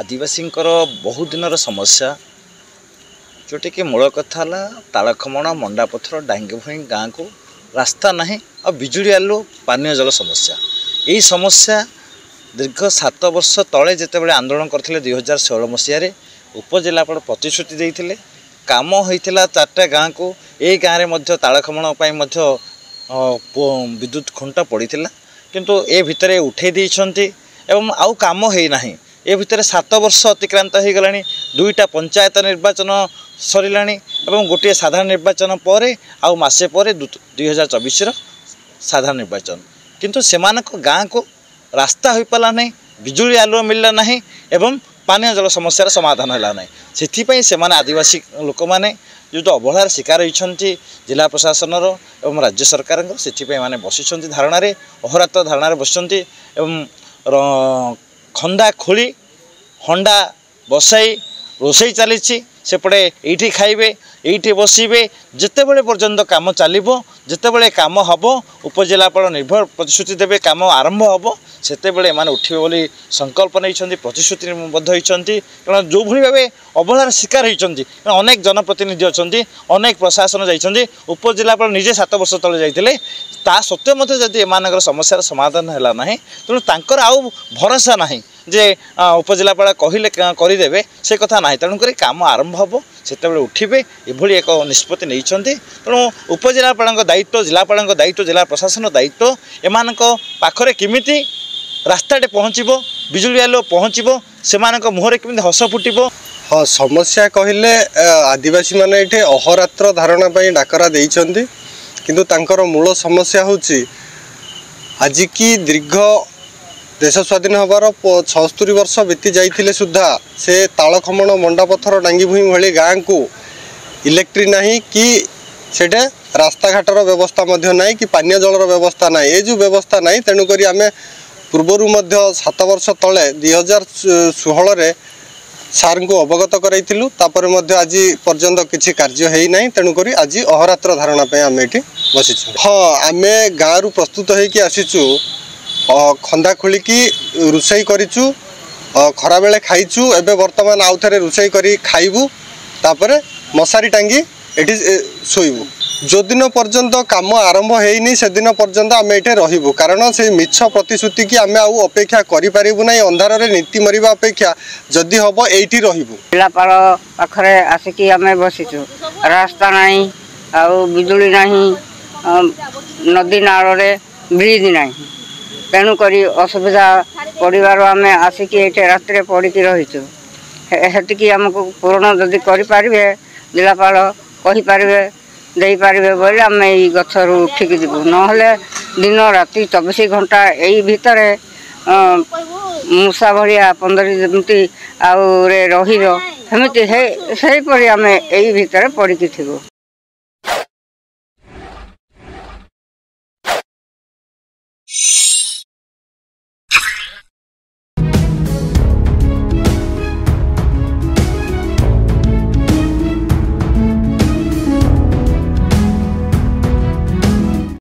आदिवासी बहुत दिन समस्या जोटी कि मूल कथा तालखमण मंडापथर डांगी भई गाँव को रास्ता ना और बिजुली आलु पानीय जल समस्या। यही समस्या दीर्घ 7 वर्ष तले जितेबाला आंदोलन करते 2016 मसीह उपजिलापाल प्रतिश्रुति देते काम होता 4टा गाँव को यही गाँव में तालखमण विद्युत खुंट पड़ा किंतु ए भितर उठे देइछंती एवं आउ काम है ना। ए भितर 7 वर्ष अतिक्रांत हो गला 2टा पंचायत निर्वाचन सरला एवं गोटे साधारण निर्वाचन पर आउ मासे पर 2024 साधारण निर्वाचन किंतु सेमानक गाँ को रास्ता हो पाला नहीं, बिजुली आलुआ मिलला नहीं एवं पानीय जल समस्यार समाधान है ना। से आदिवासी लोक मैंने जो अवहेलार शिकार होती जिला प्रशासन एवं राज्य सरकार से माने बसी धारणा अहरात्र धारणा बसुँच खंदा खोली हंडा बसाई रोसई चली सेपटे ये खाइबे ये बसबे जिते बड़े पर्यंत काम चलो जितेबले काम हम उपजिलापाल निर्भर प्रतिश्रुति देवे काम आरंभ हम सेते बड़े माने उठे बोली संकल्प नहीं प्रतिश्रुतिबद्ध होती कारण जो भली भाव अवहेलार शिकार होती अनेक जनप्रतिनिधि अच्छा अनेक प्रशासन जाइए उपजिलापाल निजे 7 वर्ष तले जाते ता सत्वे मत जदि एम समस्यार समाधान है ना तेणु तांकर आउ भरोसा ना जे उपजिलापाल कहले करदे से कथा ना तेणुक काम आरंभ हम से उठे ये एक निष्पत्ति नहीं तेणु उपजिलापाल दायित्व जिलापाल दायित्व जिला प्रशासन दायित्व एम पाखरे किमिति रास्ताटे पहुँचब बिजुली आलुआ पहुँचब से मुहर केमी हस फुटब। हाँ समस्या कहले आदिवासी माने ये अहरात्र धारणा डाकरा देइछंती किंतु तांकर मूल समस्या होची आज की दीर्घ देश स्वाधीन हबार 76 वर्ष बीती जाइथिले सुधा से तालखमण मंडापथर डांगी भूई भली गाँ को इलेक्ट्रिक नहीं कि सेठे रास्ता घाटर व्यवस्था नहीं कि पानीय जलर व्यवस्था ना ये जो व्यवस्था नहीं तेणुक आम पूर्वर 7 वर्ष तले 2016 सार को अवगत कराइलु आज पर्यंत किसी कार्य है ना तेणुक आज अहरात्र धारणा आम ये बसी। हाँ आम गाँव प्रस्तुत होगी आसीचु खंदा खोलिकी रोसई करिचु खरा बेले खाइचु एबे वर्तमान आउ थे रोसई करी खाइबु तापरे मशारी टांगी एठी सोइबु जो दिन पर्यंत काम आरंभ होइनी से दिन पर्यंत आम ये रहिबु कारण से मिछ प्रतिश्रुति की आम आउ अपेक्षा करि परिबु नै अंधार रे नीति मरिबा अपेक्षा जदि हबो एठी रहिबु। जिलापाल पाखरे आसिकी आम बसीचु रास्ता नहीं आउ बिजुली नहीं नदी नाल रे ब्रिज नहीं तेणुक असुविधा पड़ार आम आसिकी ये रात पड़ी रहीचु हेतिकी आमको पूर्ण जदि करें जिलापाल कहींपारे देपारे बोले आम यही गचर उठिकी जीवु ना दिन राति 24 घंटा यही भितर मूषा भाया 15 जमी आउ रहीपर आम यही भितर पड़ी थी।